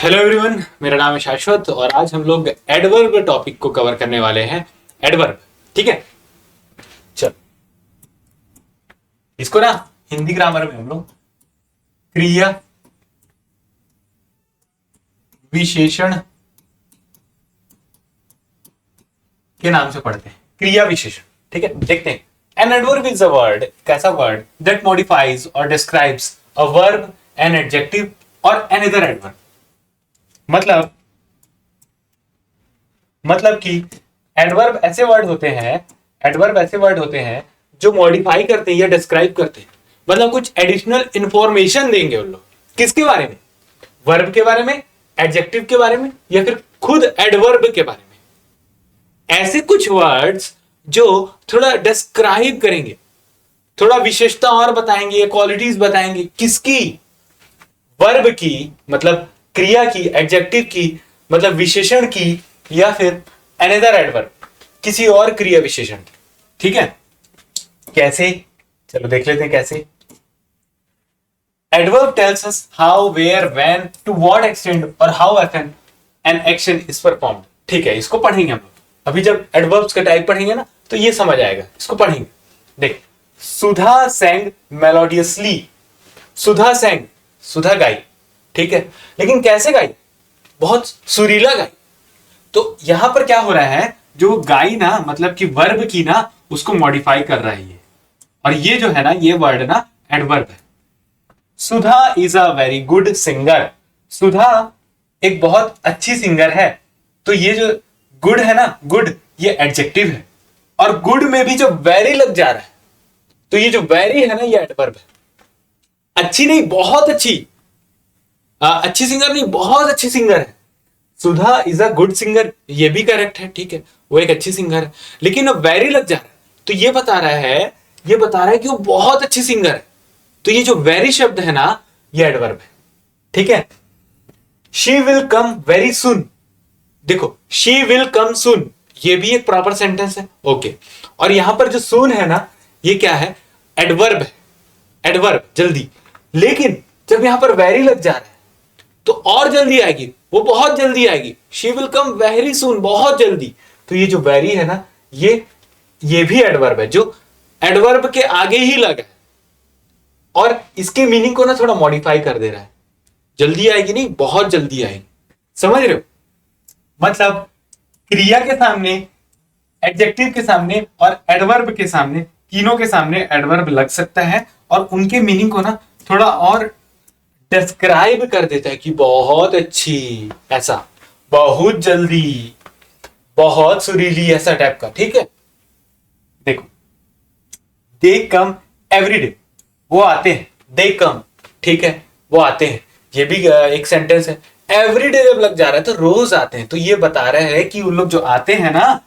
Hello everyone, मेरा नाम है शाश्वत और आज हम लोग एडवर्ब टॉपिक को कवर करने वाले हैं। एडवर्ब, ठीक है। चल, इसको ना हिंदी ग्रामर में हम लोग क्रिया विशेषण के नाम से पढ़ते हैं। क्रिया विशेषण, ठीक है। देखते हैं। An adverb is a word, कैसा वर्ड दैट मॉडिफाइज और describes a verb, an adjective और एनदर एडवर्ब। मतलब कि एडवर्ब ऐसे वर्ड होते हैं जो मॉडिफाई करते हैं या डिस्क्राइब करते हैं, मतलब कुछ एडिशनल इंफॉर्मेशन देंगे उन लोग। किसके बारे में? वर्ब के बारे में, एडजेक्टिव के बारे में, या फिर खुद एडवर्ब के बारे में। ऐसे कुछ वर्ड्स जो थोड़ा डिस्क्राइब करेंगे, थोड़ा विशेषता और बताएंगे, क्वालिटीज बताएंगे। किसकी? वर्ब की, मतलब क्रिया की, एडजेक्टिव की, मतलब विशेषण की, या फिर अनदर एडवर्ब, किसी और क्रिया विशेषण की। ठीक है। कैसे? चलो देख लेते हैं कैसे। Adverb tells us how, where, when, to what extent और how often an action is performed. ठीक है, इसको पढ़ेंगे हम लोग। अभी जब एडवर्ब्स का टाइप पढ़ेंगे ना तो ये समझ आएगा। इसको पढ़ेंगे। देख, सुधा sang मेलोडियसली। सुधा sang, सुधा गाई, ठीक है। लेकिन कैसे गाई? बहुत सुरीला गाई। तो यहां पर क्या हो रहा है, जो गाई ना, मतलब कि वर्ब की ना, उसको मॉडिफाई कर रहा है ये। और ये जो है ना, ये वर्ड ना एडवर्ब है। Sudha is a very good singer. Sudha एक बहुत अच्छी सिंगर है। तो ये जो गुड है ना, गुड, ये एडजेक्टिव है। और गुड में भी जो वेरी लग जा रहा है, तो ये जो वेरी है ना, ये एडवर्ब है। अच्छी नहीं, बहुत अच्छी। अच्छी सिंगर नहीं, बहुत अच्छी सिंगर है। Sudha is a good singer, ये भी करेक्ट है, ठीक है। वो एक अच्छी सिंगर है, लेकिन अब वेरी लग जा रहा है, तो ये बता रहा है कि वो बहुत अच्छी सिंगर है। तो ये जो वेरी शब्द है ना, ये एडवर्ब है, ठीक है। She will come very soon. देखो, शी विल कम सुन, ये भी एक प्रॉपर सेंटेंस है, ओके। और यहां पर जो सुन है ना, ये क्या है? एडवर्ब है। एडवर्ब, जल्दी। लेकिन जब यहां पर वेरी लग जा रहा है तो और जल्दी आएगी, वो बहुत जल्दी आएगी। She will come very soon, बहुत जल्दी। तो ये जो वेरी है ना, ये भी एडवर्ब है, जो एडवर्ब के आगे ही लगा है और इसके मीनिंग को ना थोड़ा मॉडिफाई कर दे रहा है। जल्दी आएगी नहीं, बहुत जल्दी आएगी। समझ रहे हो? मतलब क्रिया के सामने, एडजेक्टिव के सामने और एडवर्ब के सामने, तीनों के सामने एडवर्ब लग सकता है और उनके मीनिंग को ना थोड़ा और डिस्क्राइब कर देता है कि बहुत अच्छी, ऐसा, बहुत जल्दी, बहुत सुरीली, ऐसा टाइप का, ठीक है। देखो, दे कम एवरी डे, वो आते हैं। दे कम, ठीक है, वो आते हैं। ये भी एक सेंटेंस है। एवरी डे जब लग जा रहा है तो रोज आते हैं। तो ये बता रहा है कि उन लोग जो आते हैं ना,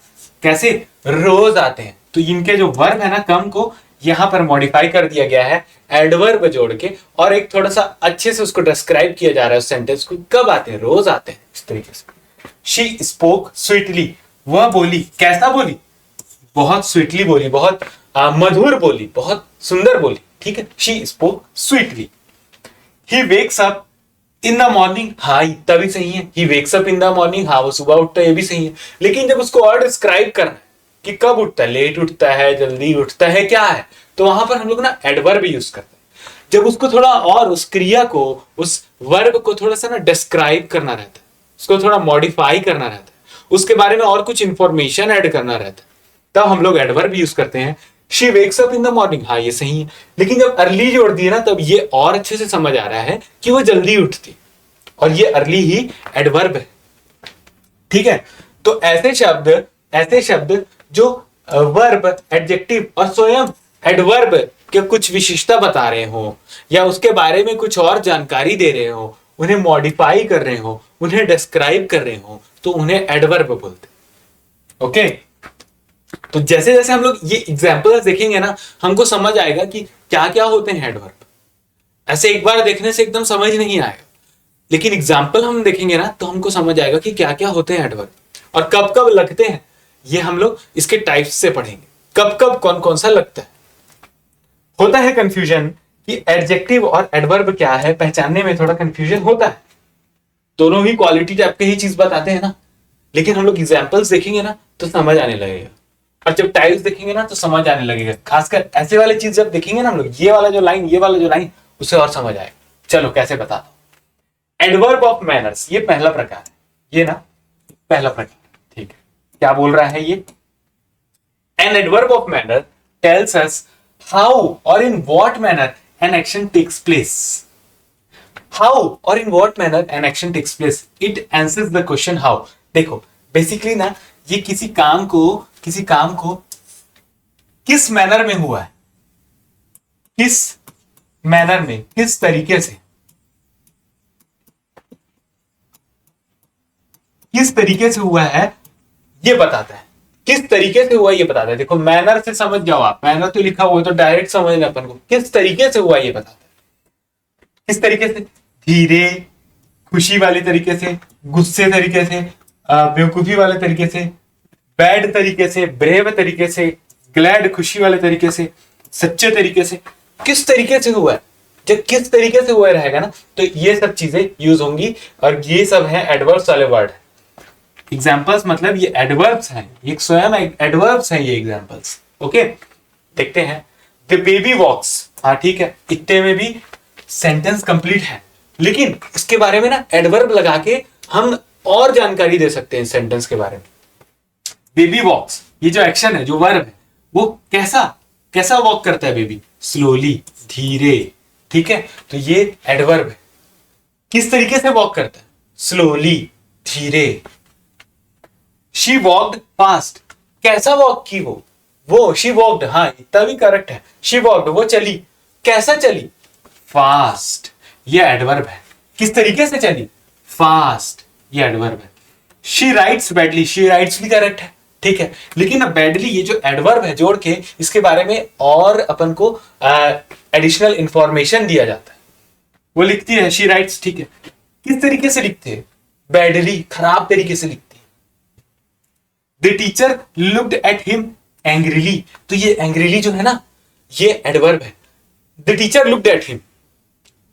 कैसे? रोज आते हैं। तो इनके जो वर्ब है ना, कम को यहां पर मॉडिफाई कर दिया गया है एडवर्ब जोड़ के, और एक थोड़ा सा अच्छे से उसको डिस्क्राइब किया जा रहा है उस सेंटेंस को। कब आते हैं? रोज आते हैं, इस तरीके से। शी स्पोक स्वीटली, वह बोली। कैसा बोली? बहुत स्वीटली बोली, बहुत मधुर बोली, बहुत सुंदर बोली, ठीक है। She spoke sweetly. He wakes up in the morning, हाँ तभी सही है। He wakes up in the morning, हाँ वो सुबह उठता है, ये भी सही है। लेकिन जब उसको और डिस्क्राइब करना है कि कब उठता है, लेट उठता है, जल्दी उठता है, क्या है, तो वहां पर हम लोग ना एडवर्ब यूज करते हैं। जब उसको थोड़ा और उस क्रिया को, उस वर्ब को थोड़ा सा ना डिस्क्राइब करना रहता है, उसको थोड़ा मॉडिफाई करना रहता है, उसके बारे में और कुछ इंफॉर्मेशन ऐड करना रहता है, तब हम लोग एडवर्ब यूज करते हैं। She wakes up in the morning, हाँ ये सही है। लेकिन जब अर्ली जोड़ दिए ना, तब ये और अच्छे से समझ आ रहा है कि वो जल्दी उठती, और ये अर्ली ही एडवर्ब है, ठीक है। तो ऐसे शब्द जो वर्ब, एडजेक्टिव और स्वयं एडवर्ब के कुछ विशेषता बता रहे हो, या उसके बारे में कुछ और जानकारी दे रहे हो, उन्हें मॉडिफाई कर रहे हो, उन्हें डिस्क्राइब कर रहे हो, तो उन्हें एडवर्ब बोलते हैं, ओके। तो जैसे जैसे हम लोग ये एग्जांपल्स देखेंगे ना, हमको समझ आएगा कि क्या क्या होते हैं एडवर्ब। ऐसे एक बार देखने से एकदम समझ नहीं आएगा, लेकिन एग्जाम्पल हम देखेंगे ना तो हमको समझ आएगा कि क्या क्या होते हैं एडवर्ब और कब कब लगते हैं। ये हम लोग इसके टाइप्स से पढ़ेंगे, कब कब कौन कौन सा लगता है। होता है कंफ्यूजन कि एडजेक्टिव और एडवर्ब क्या है, पहचानने में थोड़ा कंफ्यूजन होता है। दोनों ही क्वालिटी टाइप के ही चीज बताते हैं ना, लेकिन हम लोग एग्जाम्पल्स देखेंगे ना तो समझ आने लगेगा, और जब टाइप्स देखेंगे ना तो समझ आने लगेगा। खासकर ऐसे वाले चीज जब देखेंगे ना हम लोग, ये वाला जो लाइन, ये वाला जो लाइन, उसे और समझ आएगा। चलो कैसे बताता हूं। एडवर्ब ऑफ मैनर्स, ये पहला प्रकार है, ये ना पहला प्रकार, ठीक है। क्या बोल रहा है ये? An adverb of manner tells us how और in what manner an action takes place. How और in what manner an action takes place, it answers the question how. देखो बेसिकली ना, ये किसी काम को किस मैनर में हुआ है, किस मैनर में, किस तरीके से, किस तरीके से हुआ है ये बताता है। किस तरीके से हुआ ये बताता है। देखो मैनर से समझ जाओ आप, मैनर तो लिखा हुआ है तो डायरेक्ट समझना अपन को, किस तरीके से हुआ ये बताता है। किस तरीके से? धीरे, खुशी वाले तरीके से, गुस्से तरीके से, बेवकूफी वाले तरीके से, बैड तरीके से, ब्रेव तरीके से, ग्लैड खुशी वाले तरीके से, सच्चे तरीके से। किस तरीके से हुआ है, जब किस तरीके से हुआ रहेगा ना तो ये सब चीजें यूज होंगी, और ये सब है एडवर्ब्स वाले वर्ड। एग्जाम्पल्स मतलब ये एडवर्ब्स हैं, ये स्वयं एडवर्ब्स हैं ये एग्जाम्पल्स। ओके देखते हैं। द बेबी वॉक्स, हाँ ठीक है, इतने में भी सेंटेंस कंप्लीट है, लेकिन इसके बारे में ना एडवर्ब लगा के हम और जानकारी दे सकते हैं सेंटेंस के बारे में। बेबी वॉक्स, ये जो एक्शन है, जो वर्ब है, वो कैसा कैसा वॉक करता है बेबी? स्लोली, धीरे, ठीक है, तो ये एडवर्ब है। किस तरीके से वॉक करता है? स्लोली, धीरे। शी वॉक्ड फास्ट, कैसा वॉक की वो शी वॉक्ड, हाँ इतना भी करेक्ट है। शी वॉक्ड, वो चली, कैसा चली? फास्ट, ये एडवर्ब है। किस तरीके से चली? फास्ट, ये एडवर्ब है। She writes badly, she writes भी करेक्ट है, ठीक है, लेकिन अब बैडली ये जो एडवर्ब है जोड़ के इसके बारे में और अपन को एडिशनल इंफॉर्मेशन दिया जाता है। वो लिखती है शी राइट्स, ठीक है, किस तरीके से लिखते हैं? बैडली, खराब तरीके से लिखती है। The teacher looked at him angrily, तो ये एंग्रीली जो है ना ये एडवर्ब है। The teacher looked at him,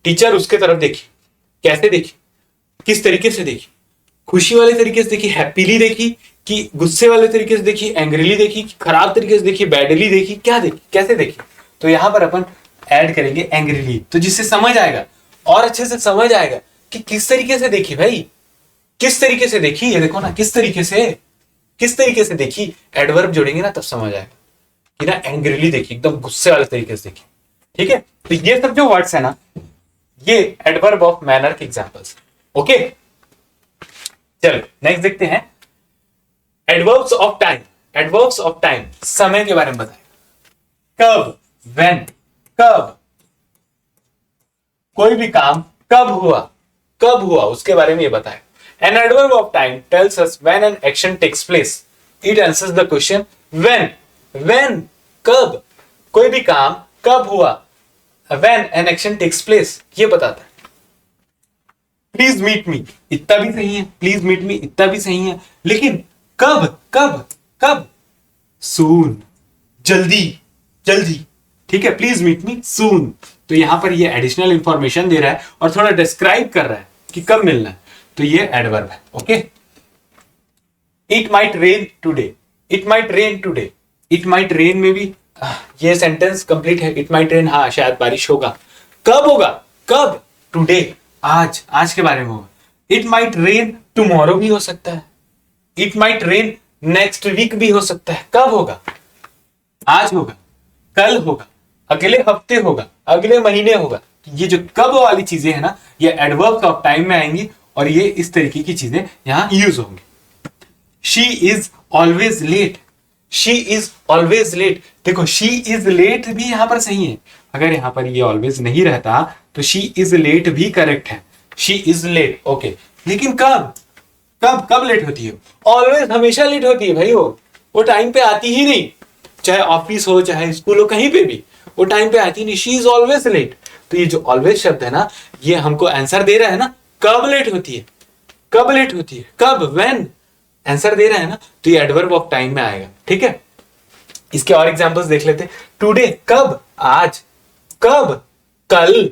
teacher उसके तरफ देखी, कैसे देखी, किस तरीके से देखी? खुशी वाले तरीके से देखी, हैप्पीली देखी, कि गुस्से वाले तरीके से देखी, एंग्रीली देखी, खराब तरीके से देखी, बैडली देखी, क्या देखी, कैसे देखी? तो यहां पर अपन ऐड करेंगे एंग्रीली, तो जिससे समझ आएगा और अच्छे से समझ आएगा कि किस तरीके से देखी भाई, किस तरीके से देखी। ये देखो ना, किस तरीके से देखी, एडवर्ब जोड़ेंगे ना तब समझ आएगा कि ना एंग्रीली देखी, एकदम गुस्से वाले तरीके से देखी, ठीक है। तो ये सब जो वर्ड्स है ना, ये एडवर्ब ऑफ मैनर के एग्जांपल्स। ओके चलो नेक्स्ट देखते हैं। Adverbs of time, adverbs of time समय के बारे में बताएगा। कब, व्हेन, कब, कोई भी काम कब हुआ उसके बारे में ये बताएगा। An adverb of time tells us when an action takes place. It answers the question when. When, कब, कोई भी काम कब हुआ। When an action takes place, ये बताता है। Please meet me, इतना भी सही है, Please meet me इतना भी सही है, लेकिन कब कब कब? Soon, जल्दी, ठीक है, Please meet me soon। तो यहां पर ये एडिशनल इंफॉर्मेशन दे रहा है और थोड़ा डिस्क्राइब कर रहा है कि कब मिलना है, तो ये एडवर्ब है। Okay it might rain today, it might rain today, it might rain में भी ये सेंटेंस कंप्लीट है। इट माइट रेन, हाँ शायद बारिश होगा। कब होगा? कब? टुडे, आज के बारे में होगा। इट माइट रेन टुमारो भी हो सकता है, it might rain next week भी हो सकता है। कब होगा? आज होगा, कल होगा, अगले हफ्ते होगा, अगले महीने होगा। ये जो कब वाली चीजें है ना, ये एडवर्ब्स ऑफ टाइम में आएंगी और ये इस तरीके की चीजें यहां यूज होंगी। She is always late, she is always late. देखो शी इज लेट भी यहां पर सही है, अगर यहां पर ये ऑलवेज नहीं रहता तो शी इज लेट भी करेक्ट है। शी इज लेट, ओके, लेकिन कब कब कब लेट होती है? ऑलवेज, हमेशा लेट होती है भाई। वो टाइम पे आती ही नहीं, चाहे ऑफिस हो चाहे स्कूल हो, कहीं पे भी वो टाइम पे आती नहीं। She is always late. तो ये जो ऑलवेज शब्द है ना, ये हमको आंसर दे रहा है ना कब लेट होती है, कब लेट होती है, कब, व्हेन आंसर दे रहा है ना, तो ये एडवर्ब ऑफ टाइम में आएगा। ठीक है, इसके और एग्जांपल्स देख लेते हैं। टुडे, कब, आज, कब, कल,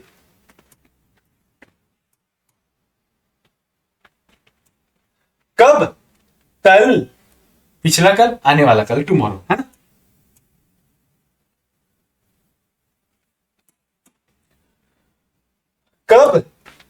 कब? कल, पिछला कल, आने वाला कल, टुमारो, है ना। कब?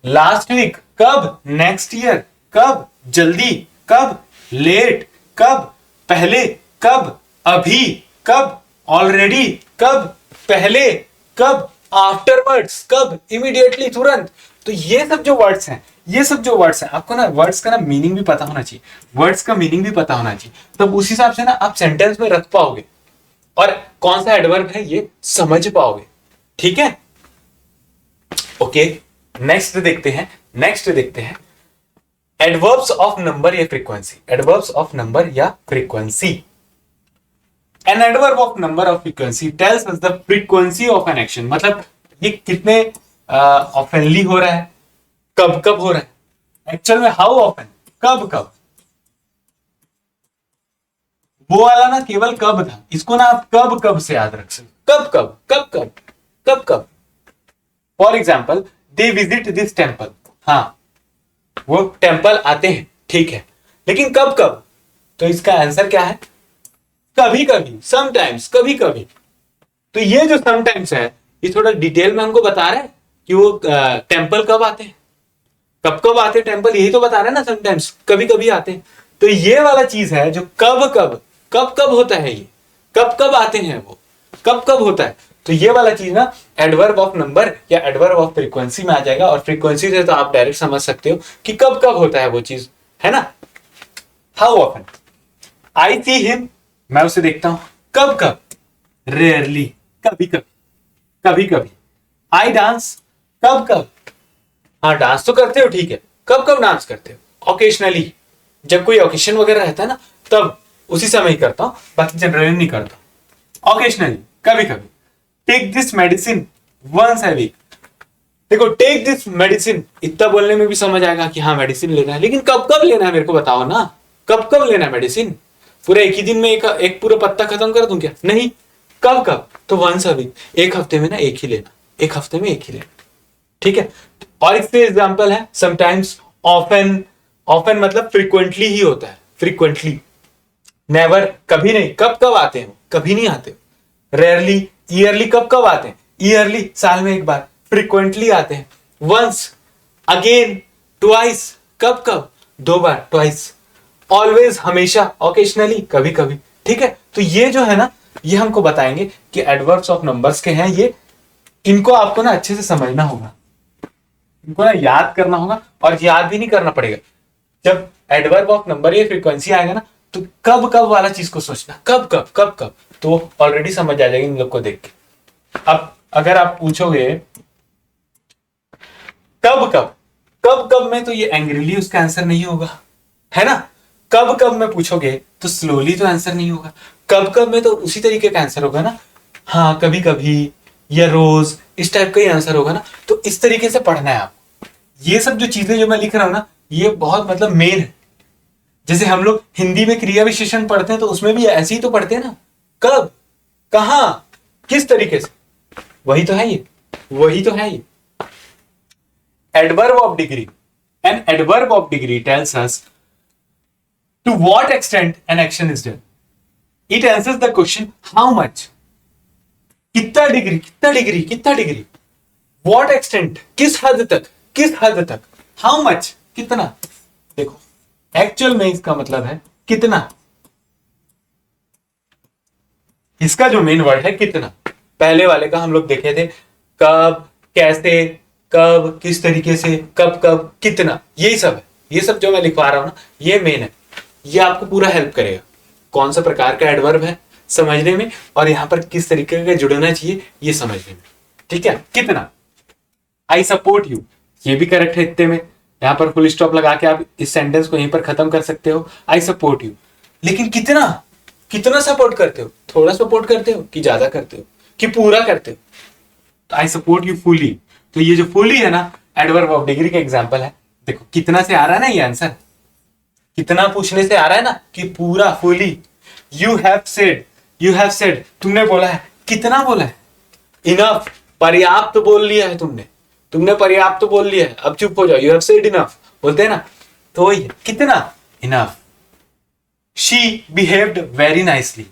लास्ट वीक, कब? नेक्स्ट ईयर, कब? जल्दी, कब? लेट, कब? पहले, कब? अभी, कब? ऑलरेडी, कब? पहले, कब? आफ्टरवर्ड्स, कब? इमीडिएटली, तुरंत। तो ये सब जो वर्ड्स हैं, ये सब जो वर्ड्स हैं, आपको ना वर्ड्स का ना मीनिंग भी पता होना चाहिए, वर्ड्स का मीनिंग भी पता होना चाहिए, तब उस हिसाब से ना आप सेंटेंस में रख पाओगे और कौन सा एडवर्ब है ये समझ पाओगे। ठीक है, ओके। नेक्स्ट देखते हैं एडवर्ब्स ऑफ नंबर या फ्रीक्वेंसी। एडवर्ब्स ऑफ नंबर या frequency. N adverb of number of frequency tells us the frequency of an action, मतलब ये कितने ऑफेनली हो रहा है, कब कब हो रहा है, एक्चुअल में हाउ ऑफन, कब कब। वो वाला ना केवल कब था, इसको ना आप कब कब से याद रख सकते, कब कब कब कब कब कब। For example, they visit this temple, हाँ वो टेम्पल आते हैं, ठीक है, लेकिन कब कब? तो इसका आंसर क्या है? कभी कभी, समटाइम्स, कभी कभी। तो ये जो समटाइम्स है ये थोड़ा डिटेल में हमको बता रहा है कि वो टेम्पल कब आते हैं, कब कब आते हैं टेम्पल, यही तो बता रहा है ना, समटाइम्स, कभी कभी आते हैं। तो ये वाला चीज है जो कब कब, कब कब होता है, ये कब कब आते हैं, वो कब कब होता है। तो ये वाला चीज ना एडवर्ब ऑफ नंबर या एडवर्ब ऑफ फ्रीक्वेंसी में आ जाएगा, और फ्रीक्वेंसी से तो आप डायरेक्ट समझ सकते हो कि कब कब होता है वो चीज, है ना। How often, I see him, मैं उसे देखता हूं, कब कब? रेयरली, कभी कभी, कभी कभी। आई डांस, कब कब? हाँ डांस तो करते हो, ठीक है, कब कब डांस करते हो? ओकेशनली, जब कोई ओकेशन वगैरह रहता है ना तब उसी समय ही करता हूं, बाकी जनरली नहीं करता। ओकेशनली, कभी कभी। Take this medicine once a week, देखो टेक दिस मेडिसिन इतना बोलने में भी समझ आएगा कि हाँ मेडिसिन लेना है, लेकिन कब कब लेना है मेरे को बताओ ना, कब कब लेना है मेडिसिन? पूरा एक ही दिन में एक पूरा पत्ता खत्म कर दूं क्या? नहीं, कब कब? तो वंस अ वीक, एक हफ्ते में ना एक ही लेना, एक हफ्ते में एक ही लेना, ठीक है। और इससे एग्जांपल है समटाइम्स, ऑफन, ऑफन मतलब फ्रीक्वेंटली ही होता है, फ्रीक्वेंटली। नेवर, कभी नहीं, कब कब आते हैं, कभी नहीं आते। रेयरली, ईयरली, कब कब आते हैं? ईयरली, साल में एक बार। फ्रीक्वेंटली आते हैं, वंस, अगेन, ट्वाइस, कब कब? दो बार, ट्वाइस। ऑलवेज, हमेशा, ओकेशनली, कभी कभी, ठीक है। तो ये जो है ना ये हमको बताएंगे कि एडवर्ब्स ऑफ नंबर्स के हैं ये, इनको आपको ना अच्छे से समझना होगा, इनको ना याद करना होगा, और याद भी नहीं करना पड़ेगा। जब एडवर्ब ऑफ नंबर या फ्रीक्वेंसी आएगा ना तो कब कब वाला चीज को सोचना, कब कब कब कब, तो ऑलरेडी समझ आ जाएगी इन लोग को देख के। अब अगर आप पूछोगे कब कब, कब कब में, तो ये एंग्रीली उसका आंसर नहीं होगा, है ना। कब कब में पूछोगे तो स्लोली तो आंसर नहीं होगा। कब कब में तो उसी तरीके का आंसर होगा ना, हाँ कभी कभी या रोज, इस टाइप का ही आंसर होगा ना। तो इस तरीके से पढ़ना है आप। ये सब जो चीजें जो मैं लिख रहा हूं ना ये बहुत मतलब मेन है। जैसे हम लोग हिंदी में क्रिया विशेषण पढ़ते हैं तो उसमें भी ऐसे ही तो पढ़ते हैं ना, कब, कहां, किस तरीके से, वही तो है ये, वही तो है ये। Adverb of degree, N adverb of degree tells us to what extent an action is done. It answers the question how much, कितना डिग्री, कितना डिग्री, कितना डिग्री, what extent, किस हद तक, किस हद तक, how much, कितना। देखो एक्चुअल में इसका मतलब है कितना, इसका जो मेन वर्ड है कितना। पहले वाले का हम लोग देखे थे कब, कैसे, कब, किस तरीके से, कब कब, कितना, यही सब है। ये सब जो मैं लिखवा रहा हूं ना ये मेन है, ये आपको पूरा हेल्प करेगा कौन सा प्रकार का एडवर्ब है समझने में, और यहां पर किस तरीके का जुड़ना चाहिए ये समझने में, ठीक है। कितना, आई सपोर्ट यू, ये भी करेक्ट है इतने में, यहां पर फुल स्टॉप लगा के आप इस सेंटेंस को यहीं पर खत्म कर सकते हो, आई सपोर्ट यू। लेकिन कितना, कितना सपोर्ट करते हो, थोड़ा सपोर्ट करते हो कि ज्यादा करते हो कि पूरा करते हो, तो आई सपोर्ट यू फुली। तो ये जो फुली है ना एडवर्ब ऑफ डिग्री का एग्जांपल है। देखो कितना से आ रहा है ना ये आंसर, कितना पूछने से आ रहा है ना कि पूरा, fully. You have said, you have said, तुमने बोला है, कितना बोला है, इनफ, पर्याप्त बोल लिया है तुमने, तुमने पर्याप्त बोल लिया है, अब चुप हो जाओ, यू हैव सेड इनफ बोलते हैं ना, तो वही कितना, enough. She behaved very nicely,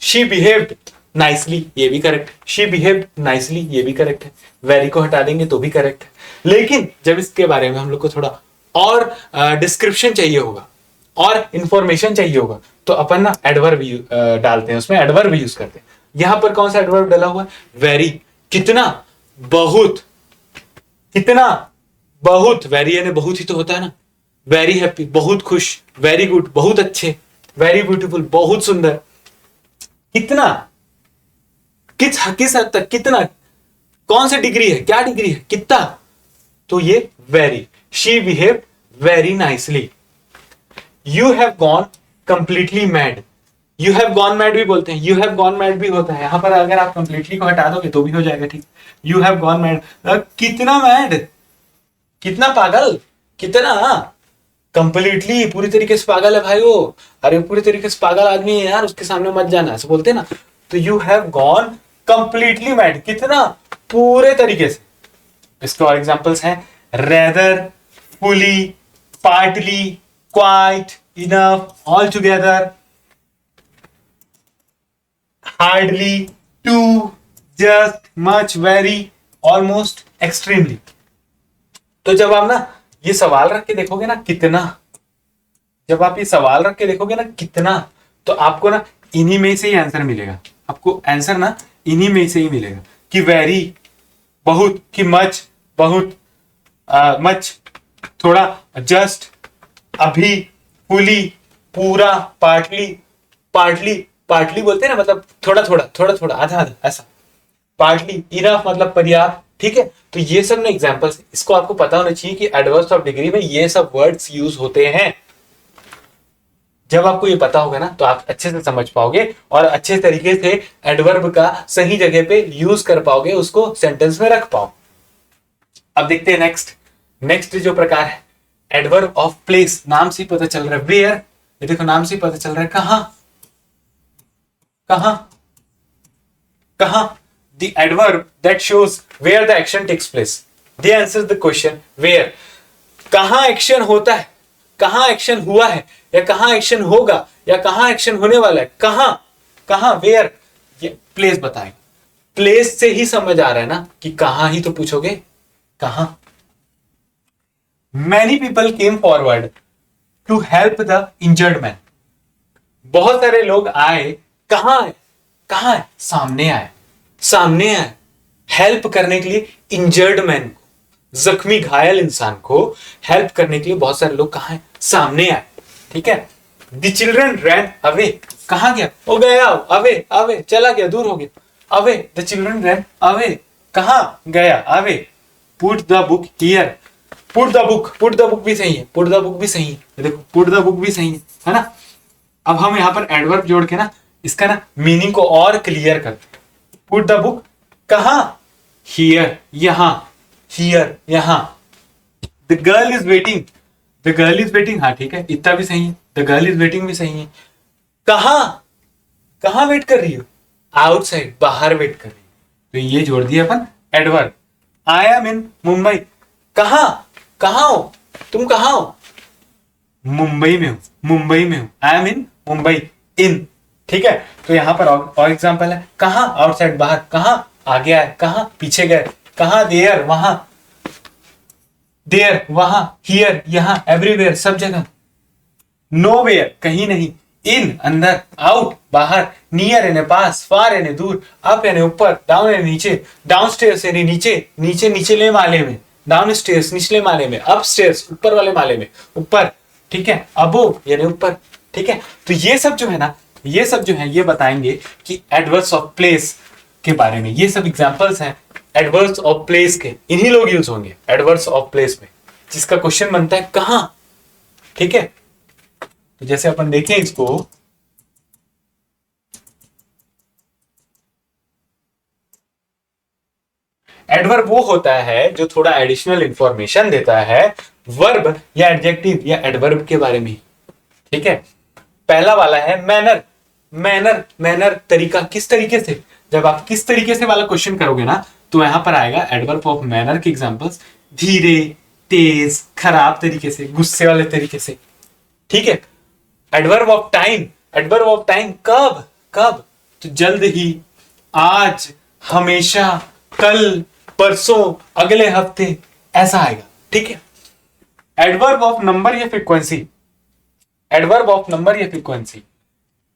she behaved nicely, ये भी करेक्ट है। शी बिहेव्ड नाइसली, ये भी करेक्ट है। वेरी को हटा देंगे तो भी करेक्ट है। लेकिन जब इसके बारे में हम लोग को थोड़ा और डिस्क्रिप्शन चाहिए होगा और इंफॉर्मेशन चाहिए होगा तो अपन ना एडवर्ब डालते हैं, उसमें एडवर्ब यूज करते हैं। यहां पर कौन सा एडवर्ब डाला हुआ है? वेरी। कितना? बहुत। कितना? बहुत। वेरी यानी बहुत ही तो होता है ना। वेरी हैप्पी, बहुत खुश। वेरी गुड, बहुत अच्छे। वेरी ब्यूटीफुल, बहुत सुंदर। कितना? किस हद तक? कितना? कौन सी डिग्री है? क्या डिग्री है? कितना? तो ये very. She behave very nicely. You have gone completely mad. You have gone mad भी बोलते हैं, यू हैव गॉन मैड भी होता है। यहां पर अगर आप कंप्लीटली को हटा दोगे तो भी हो जाएगा, ठीक। यू हैव गॉन मैड, कितना मैड? कितना पागल? कितना? कंप्लीटली, पूरी तरीके से पागल है भाई वो। अरे पूरी तरीके से पागल आदमी है यार, उसके सामने मत जाना, ऐसे बोलते हैं ना। तो you have gone completely mad, कितना? पूरे तरीके से। इसके और एग्जांपल्स हैं rather, fully, partly, quite, enough, altogether, hardly, too, just, much, very, almost, extremely. तो जब आप ना ये सवाल रख के देखोगे ना कितना, जब आप ये सवाल रख के देखोगे ना कितना, तो आपको ना इन्हीं में से ही आंसर मिलेगा। आपको आंसर ना इन्हीं में से ही मिलेगा कि वेरी बहुत, कि मच बहुत, मच थोड़ा, जस्ट अभी, फुली पूरा, पार्टली, पार्टली पार्टली बोलते हैं ना, मतलब थोड़ा थोड़ा, थोड़ा थोड़ा, आधा आधा, ऐसा। पार्टली, इनफ मतलब पर्याप्त, ठीक है। तो ये सब ना एग्जांपल्स, इसको आपको पता होना चाहिए कि एडवर्ब्स ऑफ डिग्री में ये सब वर्ड्स यूज होते हैं। जब आपको ये पता होगा ना तो आप अच्छे से समझ पाओगे और अच्छे तरीके से एडवर्ब का सही जगह पे यूज कर पाओगे, उसको सेंटेंस में रख पाओ। अब देखते हैं नेक्स्ट जो प्रकार है एडवर्ब ऑफ प्लेस। नाम से पता चल रहा है वेयर, ये देखो नाम से पता चल रहा है कहां, कहां, कहां। The adverb that shows where the action takes place. They answers the question where. कहां एक्शन होता है, कहां एक्शन हुआ है, या कहां एक्शन होगा, या कहां एक्शन होने वाला है, कहां, कहां, वेयर, ये प्लेस बताएगा। प्लेस से ही समझ आ रहा है ना कि कहां ही तो पूछोगे, कहां। Many people came forward to help the injured man. बहुत सारे लोग आए, कहां है, कहां है, सामने आए, सामने आए हेल्प करने के लिए इंजर्ड मैन को, जख्मी घायल इंसान को हेल्प करने के लिए बहुत सारे लोग कहां हैं, सामने आए, ठीक है। द चिल्ड्रन रैन अवे, कहां गया, वो गया, अवे, अवे चला गया, दूर हो गया, away. The children ran away, कहां गया, away. Put the book here, put the book भी सही है, पुट द बुक भी सही है, देखो पुट द बुक भी सही है ना। अब हम यहां पर एडवर्ब जोड़ के ना इसका ना मीनिंग को और क्लियर करते हैं। पुट द बुक कहां, हियर, यहां, हियर, यहां। The girl is waiting, the girl is waiting, हाँ ठीक है, इतना भी सही है, द गर्ल इज वेटिंग भी सही है। कहां, कहां वेट कर रही हो, आउटसाइड, बाहर वेट कर रही हो, तो ये जोड़ दिया अपन adverb. I am in Mumbai, कहां, कहां हो तुम, कहां हो, मुंबई में हूं, मुंबई में हूं, आई एम इन मुंबई, इन, ठीक है। तो यहां पर और एग्जांपल है, कहां, आउटसाइड, बाहर, कहां, आगे आए, कहां, पीछे गए, कहां, देयर, वहां, देयर, वहां, हियर, यहां, एवरीवेयर, सब जगह, नोवेयर, कहीं नहीं, इन, अंदर, आउट, बाहर, नियर यानी पास, फार यानी दूर, अप यानी ऊपर, डाउन यानी नीचे, डाउन स्टेयर्स यानी नीचे, नीचे निचले माले में, डाउन स्टेयर्स निचले माले में, अप स्टेयर्स ऊपर वाले माले में, ऊपर, ठीक है, अबोव यानी ऊपर, ठीक है। तो ये सब जो है ना, ये सब जो है ये बताएंगे कि एडवर्ब्स ऑफ प्लेस के बारे में। ये सब एग्जांपल्स हैं एडवर्ब्स ऑफ प्लेस के, इन्हीं लोग यूज होंगे एडवर्ब्स ऑफ प्लेस में, जिसका क्वेश्चन बनता है कहां, ठीक है। तो जैसे अपन देखें इसको, एडवर्ब वो होता है जो थोड़ा एडिशनल इंफॉर्मेशन देता है वर्ब या एडजेक्टिव या एडवर्ब के बारे में, ठीक है। पहला वाला है मैनर, मैनर, मैनर तरीका, किस तरीके से। जब आप किस तरीके से वाला क्वेश्चन करोगे ना तो यहां पर आएगा एडवर्ब ऑफ मैनर के एग्जांपल्स, धीरे, तेज, खराब तरीके से, गुस्से वाले तरीके से, ठीक है। Adverb of time, adverb of time कब, कब, तो जल्द ही, आज, हमेशा, कल, परसों, अगले हफ्ते, ऐसा आएगा। ठीक है। एडवर्ब ऑफ नंबर या फ्रीक्वेंसी, एडवर्ब ऑफ नंबर या फ्रीक्वेंसी,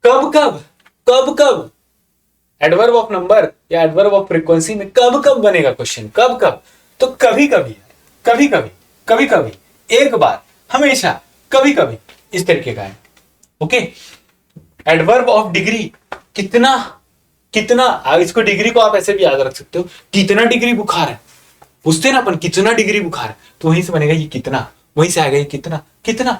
कब कब, कब कब, एडवर्ब ऑफ नंबर या एडवर्ब ऑफ फ्रीक्वेंसी में कब कब बनेगा क्वेश्चन, कब कब, तो कभी कभी, कभी कभी, कभी कभी, एक बार, हमेशा, कभी कभी, इस तरीके का है। ओके। एडवर्ब ऑफ डिग्री, कितना, कितना, इसको डिग्री को आप ऐसे भी याद रख सकते हो, कितना डिग्री बुखार है, पूछते ना अपन कितना डिग्री बुखार है, तो वहीं से बनेगा ये कितना, वहीं से आएगा ये कितना, कितना,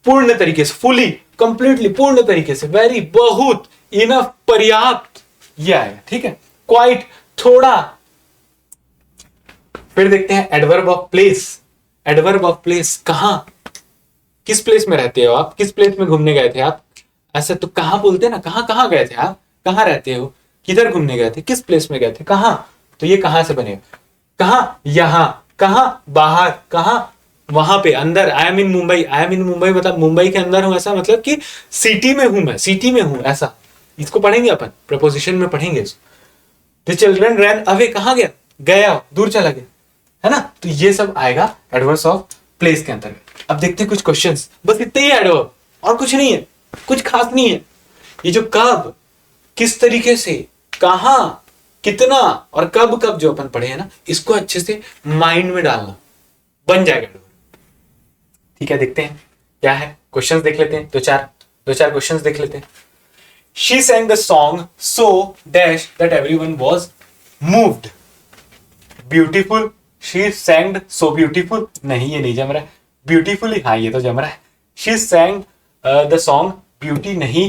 पूर्ण तरीके से, फुली, कंप्लीटली, पूर्ण तरीके से, वेरी, बहुत, इनफ, पर्याप्त, ये आएगा। ठीक है। क्वाइट, थोड़ा। फिर देखते हैं adverb of place, adverb of place, कहां, किस प्लेस में रहते हो आप, किस प्लेस में घूमने गए थे आप, ऐसे तो कहां बोलते हैं ना, कहां कहां गए थे आप, कहां रहते हो, किधर घूमने गए थे, किस प्लेस में गए थे, कहां, तो ये कहां से बनेगा, कहां, यहां, कहां, बाहर, कहां, वहां पे, अंदर, I am in Mumbai, I am in Mumbai मतलब मुंबई के अंदर हूं, ऐसा मतलब कि सिटी में हूं मैं, सिटी में हूं, ऐसा। इसको पढ़ेंगे अपन, प्रपोजिशन में पढ़ेंगे इसको। द चिल्ड्रन रैन अवे, कहां गया, गया, दूर चला गया, है ना, तो ये सब आएगा एडवर्ब्स ऑफ प्लेस के अंतर्गत। अब देखते हैं कुछ क्वेश्चंस, बस इतने ही एडवर्ब, और कुछ नहीं है, कुछ खास नहीं है। ये जो कब, किस तरीके से, कहां, कितना और कब कब जो अपन पढ़े हैं ना, इसको अच्छे से माइंड में डालना, बन जाएगा। ठीक है। देखते हैं क्या है, क्वेश्चंस देख लेते हैं, दो चार क्वेश्चंस देख लेते हैं। She sang the song so dash that everyone was moved. Beautiful. She sang so beautiful. नहीं, ये नहीं जम रहा है। Beautifully, हाँ ये तो जम रहा है। She sang the song beauty नहीं,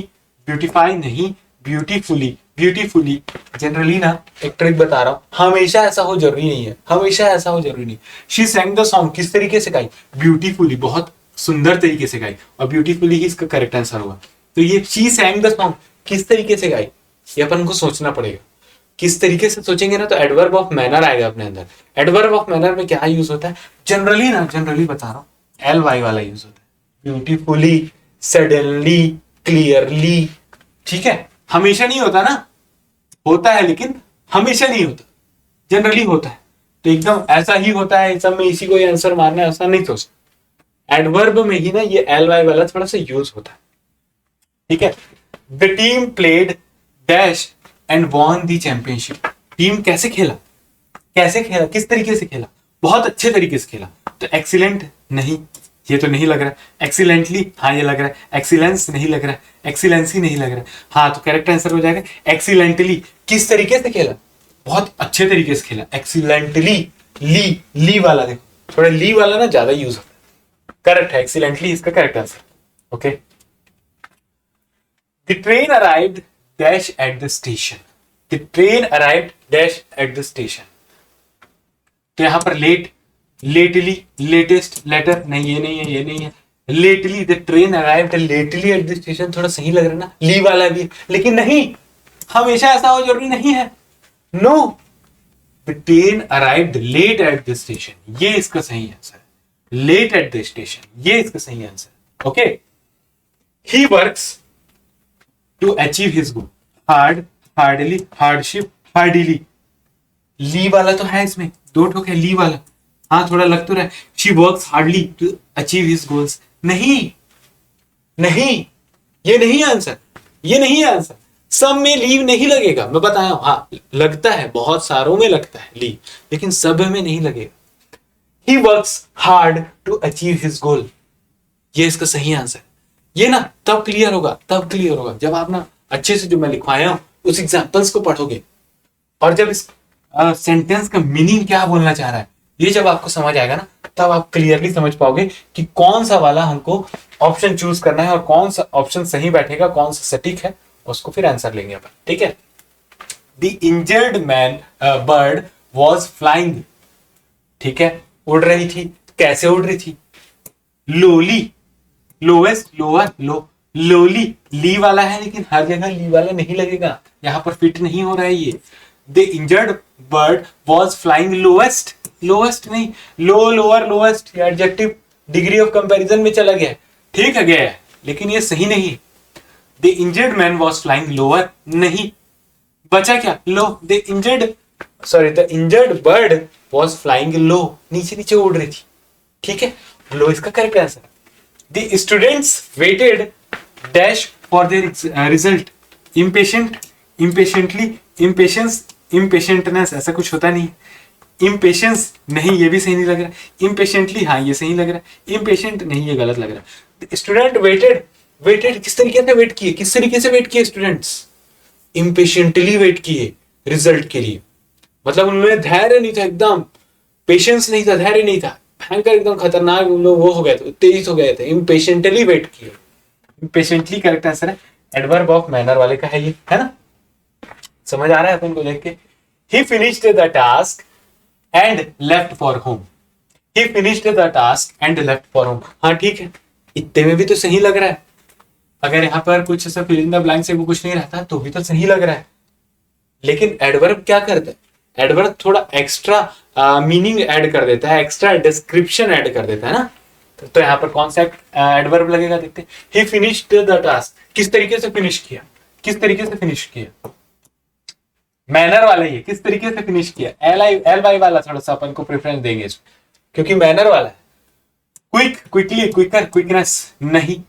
beautify नहीं, beautifully, beautifully. जनरली ना एक ट्रिक बता रहा हूँ, हमेशा ऐसा हो जरूरी नहीं है, हमेशा ऐसा हो जरूरी नहीं। She sang the song किस तरीके से गाई, beautifully, बहुत सुंदर तरीके से गाई, और beautifully ही इसका करेक्ट आंसर होगा। तो ये she sang the song किस तरीके से गाई, ये अपन को सोचना पड़ेगा। किस तरीके से सोचेंगे ना, तो एडवर्ब ऑफ मैनर आएगा अपने अंदर। एडवर्ब ऑफ मैनर में क्या यूज होता है, जनरली ना, जनरली बता रहा हूँ, LY वाला यूज होता है, ब्यूटीफुली, सडनली, क्लियरली। ठीक है। हमेशा नहीं होता ना, होता है लेकिन हमेशा नहीं होता, जनरली होता है। तो एकदम ऐसा ही होता है, सब में इसी को ये आंसर मारना है, ऐसा नहीं सोच। एडवर्ब में ही ना ये LY वाला थोड़ा सा यूज होता है। ठीक है। The team played dash and won the championship. Team कैसे खेला, कैसे खेला, किस तरीके से खेला, बहुत अच्छे तरीके से खेला। तो एक्सीलेंट नहीं, ये तो नहीं लग रहा है। एक्सीलेंटली, हाँ ये लग रहा है। एक्सीलेंस नहीं लग रहा है, एक्सीलेंसी नहीं लग रहा है। हाँ, तो करेक्ट आंसर हो जाएगा एक्सीलेंटली। किस तरीके से खेला, बहुत अच्छे तरीके से खेला। एक्सीलेंटली, ली वाला देखो, थोड़ा ली वाला ना ज्यादा यूज होता है। करेक्ट है, एक्सीलेंटली इसका correct answer. Okay. The train arrived dash at the station. The train arrived dash at the station. तो यहां पर लेट, लेटली, लेटेस्ट, लेटर नहीं, ये नहीं है, ये नहीं है। Lately, the train arrived lately eight the station, थोड़ा सही लग रहा है ना, ली वाला भी, लेकिन नहीं, हमेशा ऐसा हो जरूरी नहीं है। No, the train arrived late at the station, ये इसका सही आंसर है। लेट एट द स्टेशन, ये इसका सही answer. Okay. He works to achieve his goal. Hard, hardly, hardship, hardly. ली वाला तो है इसमें, दो ठोक है ली वाला। हाँ, थोड़ा लग तो रहा है। She works hardly to achieve his goals. नहीं, नहीं, ये नहीं आंसर, ये नहीं आंसर। सब में लीव नहीं लगेगा, मैं बताया हूं। हाँ, लगता है, बहुत सारों में लगता है लीव, लेकिन सब में नहीं लगेगा। He works hard to achieve his goal. ये इसका सही आंसर। ये ना तब क्लियर होगा, तब क्लियर होगा जब आप ना अच्छे से जो मैं लिखवाया हूं उस एग्जांपल्स को पढ़ोगे, और जब इस सेंटेंस का मीनिंग क्या बोलना चाह रहा है ये जब आपको समझ आएगा ना, तब आप क्लियरली समझ पाओगे कि कौन सा वाला हमको ऑप्शन चूज करना है और कौन सा ऑप्शन सही बैठेगा, कौन सा सटीक है, उसको फिर आंसर लेंगे अपन। ठीक है। The injured man bird was flying. ठीक है, उड़ रही थी। कैसे उड़ रही थी, लोली, लोएस्ट, लोअर, लो, लोली, ली वाला है, लेकिन हर जगह ली वाला नहीं लगेगा, यहां पर फिट नहीं हो रहा है ये। The injured bird was flying lowest, lowest नहीं, low, lower, lowest, adjective degree of comparison में चला गया। ठीक है, गया है, लेकिन ये सही नहीं है। The injured man was flying lower, नहीं, बचा क्या, low. The injured bird was flying low, नीचे नीचे उड़ रही थी, ठीक है, लो इसका correct answer. The students waited dash for their result, impatientness ऐसा कुछ होता नहीं। इम्पेशंस नहीं, ये भी सही नहीं लग रहा। इम्पेशेंटली, हाँ ये सही लग रहा है। इम्पेशेंट नहीं, ये गलत लग रहा है। स्टूडेंट वेटेड किस तरीके से वेट किए, किस तरीके से वेट किए स्टूडेंट्स, इम्पेशेंटली वेट किए रिजल्ट के लिए। मतलब उनमें धैर्य नहीं था, एकदम पेशेंस नहीं था, धैर्य नहीं था, भयंकर एकदम खतरनाक लोग वो हो गए थे, उत्तेजित हो गए थे, इम्पेशेंटली वेट किए। इम्पेशेंटली करेक्ट आंसर है, एडवर्ब ऑफ मैनर वाले का है ये, है ना। समझ आ रहा है अपन को देख के। ही finished the task and left for home, he finished the task and left for home, हाँ ठीक है, इतने में भी तो सही लग रहा है। अगर यहाँ पर कुछ ऐसा फिल इन द ब्लैंक से वो कुछ नहीं रहता तो भी तो सही लग रहा है। लेकिन एडवर्ब क्या करता है, एडवर्ब थोड़ा एक्स्ट्रा मीनिंग ऐड कर देता है, एक्स्ट्रा डिस्क्रिप्शन ऐड कर देता है ना। तो यहाँ पर कौन सा एडवर्ब लगेगा, देखते हैं। ही फिनिश्ड द टास्क, किस तरीके से फिनिश किया, किस तरीके से फिनिश किया, मैनर वाला ही है, किस तरीके से फिनिश किया। एल वाई वाला थोड़ा सा अपन को प्रेफरेंस देंगे क्योंकि मैनर वाला है। क्विक, क्विकली, क्विकर, क्विकनेस नहीं,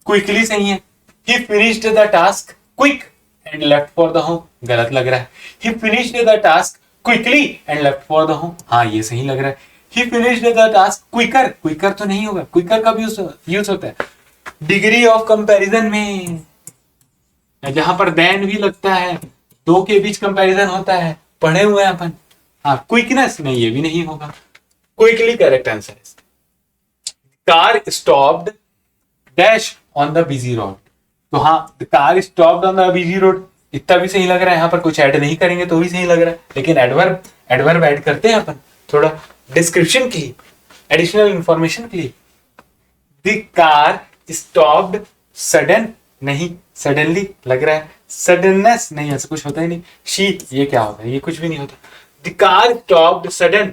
क्विकली सही है। He finished the task quick and left for the home, गलत लग रहा है। He finished the task quickly and left for the home, हाँ ये सही लग रहा है। He finished the task quicker, quicker तो नहीं होगा, क्विकर कब यूज होता है, डिग्री ऑफ कंपैरिजन में, जहां पर देन भी लगता है, दो के बीच कंपैरिजन होता है, पढ़े हुए हैं अपन। हाँ क्विकनेस नहीं, ये भी नहीं होगा, क्विकली करेक्ट आंसर है। Car stopped dash on the busy road, तो हाँ the car stopped on the busy road, इतना भी सही लग रहा है। यहाँ पर कुछ ऐड नहीं करेंगे तो भी सही लग रहा है, लेकिन एडवर्ब ऐड करते हैं अपन थोड़ा डिस्क्रिप्शन के लिए, एडिशनल इंफॉर्मेशन के लिए। द कार स्टॉप्ड सडन नहीं, सडनली लग रहा है, सडननेस नहीं, ऐसा कुछ होता ही नहीं। शी, ये क्या होता है, ये कुछ भी नहीं होता। The car stopped sudden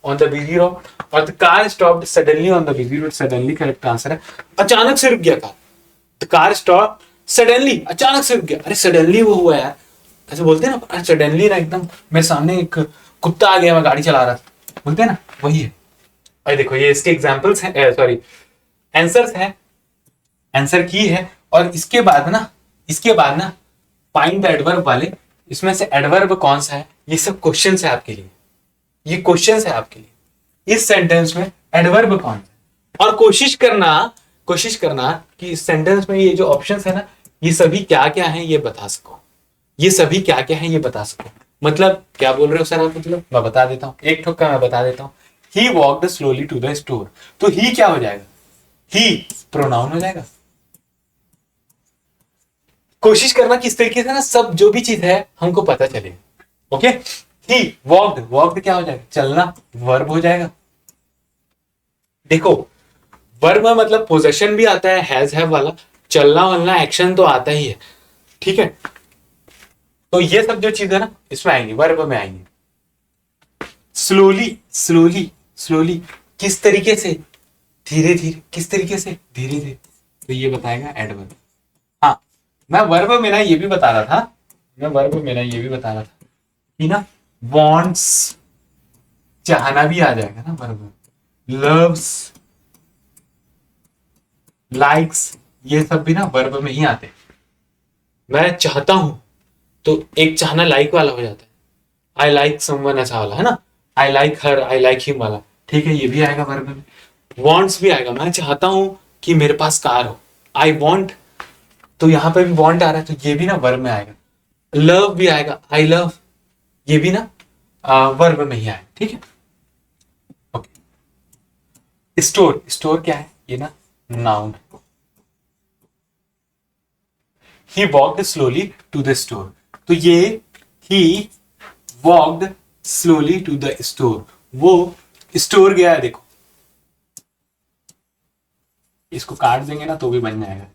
on the busy road, और the car stopped suddenly on the busy road, suddenly correct answer है। अचानक से रुक गया car, the car stop suddenly, अचानक से रुक गया, अरे सडनली वो हुआ यार, ऐसे बोलते हैं ना, सडनली ना एकदम मेरे सामने एक कुत्ता आ गया, मैं गाड़ी चला रहा था, बोलते हैं ना, वही है। अरे देखो ये इसके एग्जाम्पल्स हैं, सॉरी आंसर्स हैं, आंसर की है। और इसके बाद ना फाइंड द एडवर्ब वाले, इसमें से एडवर्ब कौन सा है, ये सब क्वेश्चंस है आपके लिए, ये क्वेश्चंस है आपके लिए। इस सेंटेंस में एडवर्ब कौन है, और कोशिश करना कि इस सेंटेंस में ये जो ऑप्शंस है ना, ये सभी क्या क्या है ये बता सको, ये सभी क्या क्या है ये बता सको। मतलब क्या बोल रहे हो सर आप, मतलब मैं बता देता हूँ, एक ठोक का मैं बता देता हूँ। He walked slowly to the store, तो ही क्या हो जाएगा, ही प्रोनाउन हो जाएगा। कोशिश करना कि इस तरीके से ना सब जो भी चीज है हमको पता चले। ओके, ही वॉकड क्या हो जाएगा, चलना, वर्ब हो जाएगा। देखो वर्ब में मतलब पोजेशन भी आता है, हैज हैव वाला, चलना वलना एक्शन तो आता ही है, ठीक है। तो ये सब जो चीज है ना इसमें आएंगी, वर्ब में आएंगी। स्लोली किस तरीके से, धीरे धीरे, किस तरीके से, धीरे धीरे, तो ये बताएगा एडवर्ब। हाँ मैं वर्ब में ना ये भी बता रहा था कि ना वॉन्ट्स, चाहना भी आ जाएगा ना वर्ब में, लव्स, लाइक्स, ये सब भी ना वर्ब में ही आते हैं। मैं चाहता हूं तो एक चाहना लाइक वाला हो जाता है, आई लाइक समवन ऐसा वाला है ना, I like her, I like him वाला, ठीक है, ये भी आएगा वर्ब में। वॉन्ट्स भी आएगा, मैं चाहता हूं कि मेरे पास कार हो, आई वॉन्ट, तो यहां पे भी वॉन्ट आ रहा है तो ये भी ना वर्ब में आएगा। लव भी आएगा, आई लव, ये भी ना वर्ब में ही आएगा, ठीक है। ओके, स्टोर क्या है, ये ना noun. He walked slowly to the store, तो ये he walked slowly to the store, वो स्टोर गया है, देखो इसको काट देंगे ना तो भी बन जाएगा।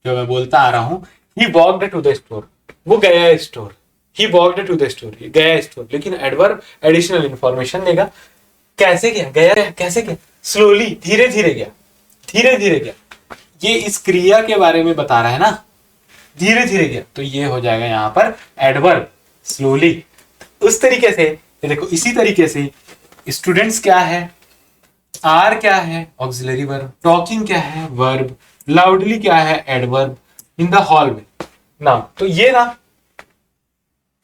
जो मैं बोलता आ रहा हूं, he walked to the store, वो गया है store, he walked to the store, गया है स्टोर, लेकिन एडवर्ब एडिशनल इंफॉर्मेशन देगा। कैसे गया, गया कैसे गया, स्लोली, धीरे धीरे गया, धीरे धीरे क्या, ये इस क्रिया के बारे में बता रहा है ना, धीरे धीरे क्या, तो ये हो जाएगा यहाँ पर एडवर्ब, स्लोली। उस तरीके से ये देखो, इसी तरीके से स्टूडेंट्स क्या है, आर क्या है, ऑक्सिलरी वर्ब, टॉकिंग क्या है, वर्ब, लाउडली क्या है, एडवर्ब, इन द हॉल में नाउन। तो ये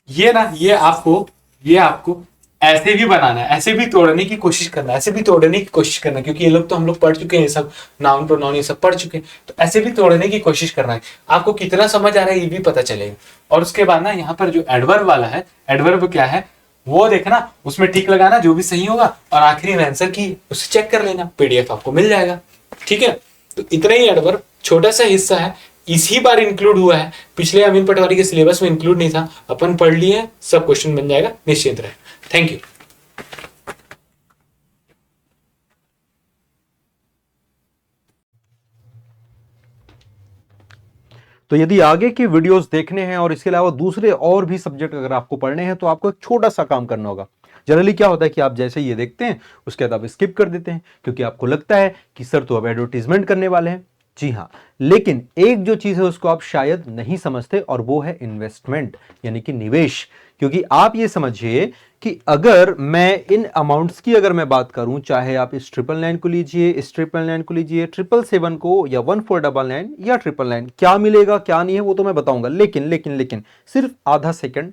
ये आपको ऐसे भी बनाना है, ऐसे भी तोड़ने की कोशिश करना है, ऐसे भी तोड़ने की कोशिश करना है, क्योंकि ये लोग तो हम लोग पढ़ चुके हैं, सब नाउन प्रोनाउन ये सब पढ़ चुके हैं, तो ऐसे भी तोड़ने की कोशिश करना है। आपको कितना समझ आ रहा है ये भी पता चलेगा। और उसके बाद ना यहाँ पर जो एडवर्ब वाला है, एडवर्ब क्या है वो देखना, उसमें टिक लगाना जो भी सही होगा, और आखिरी में आंसर की उसे चेक कर लेना, पीडीएफ आपको मिल जाएगा। ठीक है, तो इतना ही एडवर्ब, छोटा सा हिस्सा है, इसी बार इंक्लूड हुआ है, पिछले अमीन पटवारी के सिलेबस में इंक्लूड नहीं था, अपन पढ़ लिए, सब क्वेश्चन बन जाएगा, निश्चिंत रहे। Thank you. तो यदि आगे के वीडियोस देखने हैं और इसके अलावा दूसरे और भी सब्जेक्ट अगर आपको पढ़ने हैं तो आपको एक छोटा सा काम करना होगा। जनरली क्या होता है कि आप जैसे ये देखते हैं उसके बाद आप स्किप कर देते हैं, क्योंकि आपको लगता है कि सर तो अब एडवर्टीजमेंट करने वाले हैं। जी हाँ, लेकिन एक जो चीज है उसको आप शायद नहीं समझते, और वो है इन्वेस्टमेंट, यानी कि निवेश। क्योंकि आप ये समझिए कि अगर मैं इन अमाउंट्स की अगर मैं बात करूं, चाहे आप इस 999 को लीजिए, इस 999 को लीजिए, 777 को, या 1499 या 999, क्या मिलेगा क्या नहीं है वो तो मैं बताऊंगा। लेकिन सिर्फ आधा सेकंड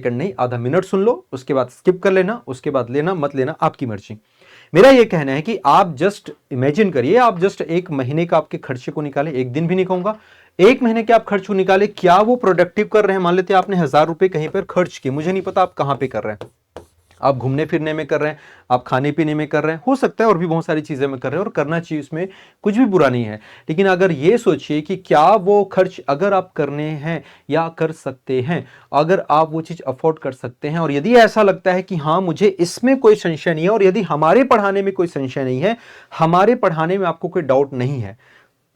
नहीं, आधा मिनट सुन लो, उसके बाद स्किप कर लेना, उसके बाद लेना मत लेना आपकी मर्जी। मेरा यह कहना है कि आप जस्ट इमेजिन करिए, आप जस्ट एक महीने का आपके खर्चे को निकालें, एक दिन भी नहीं कहूंगा, एक महीने के आप खर्च को निकाले, क्या वो प्रोडक्टिव कर रहे हैं। मान लेते हैं आपने 1000 रुपए कहीं पर खर्च किए, मुझे नहीं पता आप कहां पे कर रहे हैं, आप घूमने फिरने में कर रहे हैं, आप खाने पीने में कर रहे हैं, हो सकता है और भी बहुत सारी चीजें में कर रहे हैं, और करना चाहिए, उसमें कुछ भी बुरा नहीं है। लेकिन अगर ये सोचिए कि क्या वो खर्च अगर आप करने हैं या कर सकते हैं, अगर आप वो चीज अफोर्ड कर सकते हैं, और यदि ऐसा लगता है कि हाँ मुझे इसमें कोई संशय नहीं है, और यदि हमारे पढ़ाने में कोई संशय नहीं है, हमारे पढ़ाने में आपको कोई डाउट नहीं है,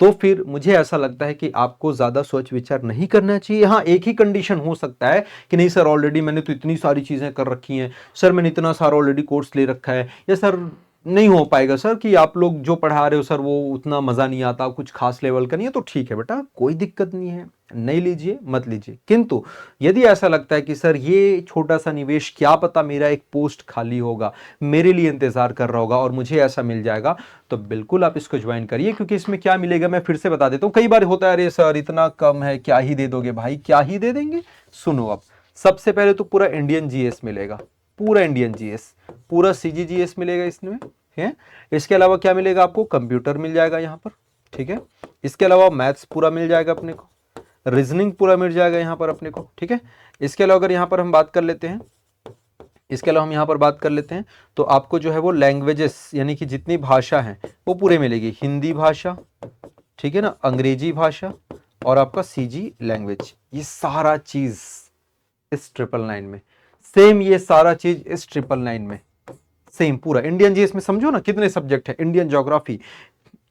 तो फिर मुझे ऐसा लगता है कि आपको ज्यादा सोच विचार नहीं करना चाहिए। हाँ, एक ही कंडीशन हो सकता है कि नहीं सर ऑलरेडी मैंने तो इतनी सारी चीजें कर रखी हैं, सर मैंने इतना सारा ऑलरेडी कोर्स ले रखा है, या सर नहीं हो पाएगा सर कि आप लोग जो पढ़ा रहे हो सर वो उतना मजा नहीं आता, कुछ खास लेवल का नहीं है, तो ठीक है बेटा, कोई दिक्कत नहीं है, नहीं लीजिए मत लीजिए। किंतु यदि ऐसा लगता है कि सर ये छोटा सा निवेश, क्या पता मेरा एक पोस्ट खाली होगा, मेरे लिए इंतजार कर रहा होगा और मुझे ऐसा मिल जाएगा, तो बिल्कुल आप इसको ज्वाइन करिए। क्योंकि इसमें क्या मिलेगा मैं फिर से बता देता हूं, कई बार होता है अरे सर इतना कम है, क्या ही दे दोगे भाई, क्या ही दे देंगे। सुनो, अब सबसे पहले तो पूरा इंडियन जीएस मिलेगा, पूरा इंडियन जीएस, पूरा सीजीजीएस मिलेगा इसमें है। इसके अलावा क्या मिलेगा आपको, कंप्यूटर मिल जाएगा यहाँ पर, ठीक है। इसके अलावा मैथ्स पूरा मिल जाएगा अपने को, रीजनिंग पूरा मिल जाएगा यहाँ पर अपने को, ठीक है। इसके अलावा अगर यहाँ पर हम बात कर लेते हैं, इसके अलावा हम यहाँ पर बात कर लेते हैं, तो आपको जो है वो लैंग्वेजेस, यानी कि जितनी भाषा है वो पूरे मिलेगी, हिंदी भाषा, ठीक है ना, अंग्रेजी भाषा, और आपका सीजी लैंग्वेज, ये सारा चीज इस 999 में सेम, ये सारा चीज इस 999 में सेम, पूरा इंडियन जीएस में। समझो ना कितने सब्जेक्ट है, Indian geography,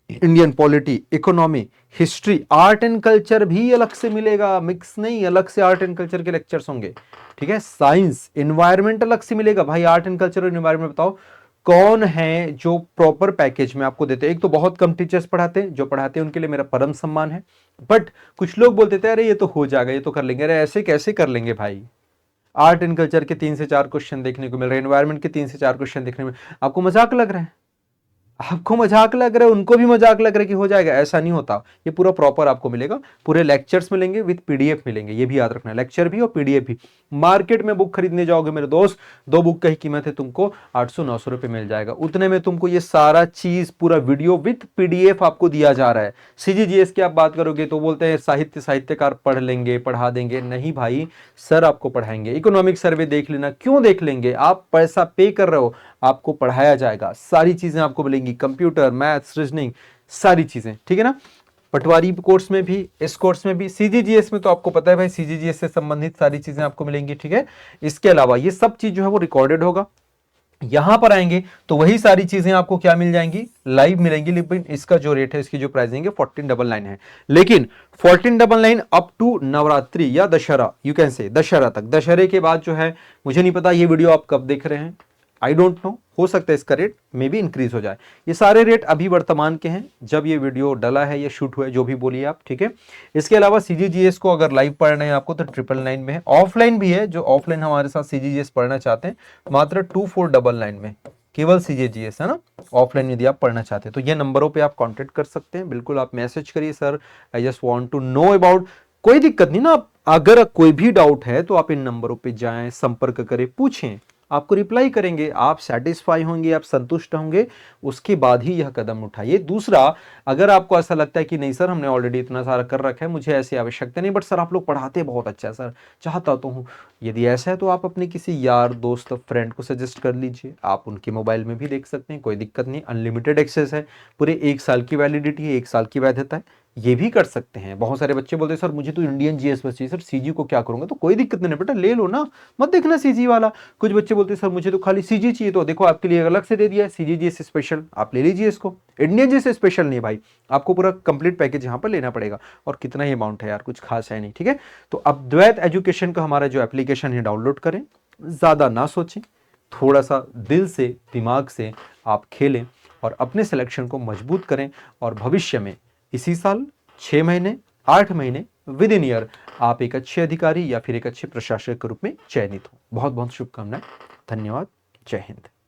Indian polity, economy, history, art and culture भी अलग से मिलेगा, मिक्स नहीं, अलग से आर्ट एंड कल्चर के लेक्चर्स होंगे, ठीक है। साइंस, एनवायरमेंट अलग से मिलेगा। भाई आर्ट एंड कल्चर और एनवायरमेंट बताओ कौन है जो प्रॉपर पैकेज में आपको देते हैं। एक तो बहुत कम टीचर्स पढ़ाते हैं, जो पढ़ाते हैं उनके लिए मेरा परम सम्मान है, बट कुछ लोग बोलते थे अरे ये तो हो जाएगा, ये तो कर लेंगे। अरे ऐसे कैसे कर लेंगे भाई, आर्ट एंड कल्चर के 3 से 4 क्वेश्चन देखने को मिल रहे हैं, एनवायरमेंट के 3 से 4 क्वेश्चन देखने में, आपको मजाक लग रहा है, आपको मजाक लग रहा है, उनको भी मजाक लग रहा है कि हो जाएगा, ऐसा नहीं होता। ये पूरा प्रॉपर आपको मिलेगा, पूरे लेक्चर्स मिलेंगे विद पीडीएफ मिलेंगे, ये भी याद रखना, लेक्चर भी और पीडीएफ भी। मार्केट में बुक खरीदने जाओगे मेरे दोस्त, 2 बुक की कीमत है तुमको 800-900 रुपए मिल जाएगा, उतने में तुमको ये सारा चीज पूरा वीडियो विद पीडीएफ आपको दिया जा रहा है। सीजीजीएस की आप बात करोगे तो बोलते हैं साहित्यकार पढ़ लेंगे, पढ़ा देंगे, नहीं भाई, सर आपको पढ़ाएंगे। इकोनॉमिक सर्वे देख लेना, क्यों देख लेंगे, आप पैसा पे कर रहे हो, आपको पढ़ाया जाएगा, सारी चीजें आपको मिलेंगी, कंप्यूटर, मैथ्स, रीजनिंग, सारी चीजें, ठीक है ना। पटवारी कोर्स में भी, इस कोर्स में भी, सीजीजीएस में तो आपको पता है भाई, सीजीजीएस से संबंधित सारी चीजें आपको मिलेंगी, ठीक है। इसके अलावा ये सब चीज जो है वो रिकॉर्डेड होगा, यहां पर आएंगे तो वही सारी चीजें आपको क्या मिल जाएंगी, लाइव मिलेंगी। लेकिन इसका जो रेट है, इसकी जो प्राइसिंग है 1499 है, लेकिन 1499 अप टू नवरात्रि या Dussehra, you can say Dussehra तक। दशहरे के बाद जो है मुझे नहीं पता ये वीडियो आप कब देख रहे हैं, आई डोंट नो, हो सकता है इसका रेट मे भी इंक्रीज हो जाए। ये सारे रेट अभी वर्तमान के हैं, जब ये वीडियो डला है या शूट हुआ है, जो भी बोलिए आप, ठीक है। इसके अलावा सीजीजीएस को अगर लाइव पढ़ना है आपको तो 999 में है, ऑफलाइन भी है, जो ऑफलाइन हमारे साथ सीजीजीएस पढ़ना चाहते हैं मात्र 2499 में, केवल सीजीजीएस है ना, ऑफलाइन यदि आप पढ़ना चाहते हैं तो ये नंबरों पे आप कांटेक्ट कर सकते हैं। बिल्कुल आप मैसेज करिए, sir I just want to know about, कोई दिक्कत नहीं ना, आप अगर कोई भी डाउट है तो आप इन नंबरों पे जाएं, संपर्क करें, पूछें, आपको रिप्लाई करेंगे, आप सेटिस्फाई होंगे, आप संतुष्ट होंगे, उसके बाद ही यह कदम उठाइए। दूसरा, अगर आपको ऐसा लगता है कि नहीं सर हमने ऑलरेडी इतना सारा कर रखा है, मुझे ऐसी आवश्यकता नहीं, बट सर आप लोग पढ़ाते बहुत अच्छा है सर, चाहता तो हूँ, यदि ऐसा है तो आप अपने किसी यार दोस्त फ्रेंड को सजेस्ट कर लीजिए, आप उनके मोबाइल में भी देख सकते हैं, कोई दिक्कत नहीं, अनलिमिटेड एक्सेस है, पूरे 1 साल की वैलिडिटी है, 1 साल की वैधता है, ये भी कर सकते हैं। बहुत सारे बच्चे बोलते हैं सर मुझे तो इंडियन जीएस बस चाहिए, सर सीजी को क्या करूंगा, तो कोई दिक्कत नहीं बेटा, ले लो ना, मत देखना सीजी वाला। कुछ बच्चे बोलते हैं सर मुझे तो खाली सीजी चाहिए, तो देखो आपके लिए अलग से दे दिया है सीजी जीएस स्पेशल, आप ले लीजिए इसको। इंडियन जीएस स्पेशल नहीं भाई, आपको पूरा कंप्लीट पैकेज यहाँ पर लेना पड़ेगा, और कितना ही अमाउंट है यार, कुछ खास है नहीं, ठीक है। तो अब द्वैत एजुकेशन का हमारा जो एप्लीकेशन है डाउनलोड करें, ज्यादा ना सोचें, थोड़ा सा दिल से दिमाग से आप खेलें और अपने सिलेक्शन को मजबूत करें, और भविष्य में इसी साल 6 महीने 8 महीने विद इन ईयर आप एक अच्छे अधिकारी या फिर एक अच्छे प्रशासक के रूप में चयनित हो। बहुत बहुत शुभकामनाएं, धन्यवाद, जय हिंद।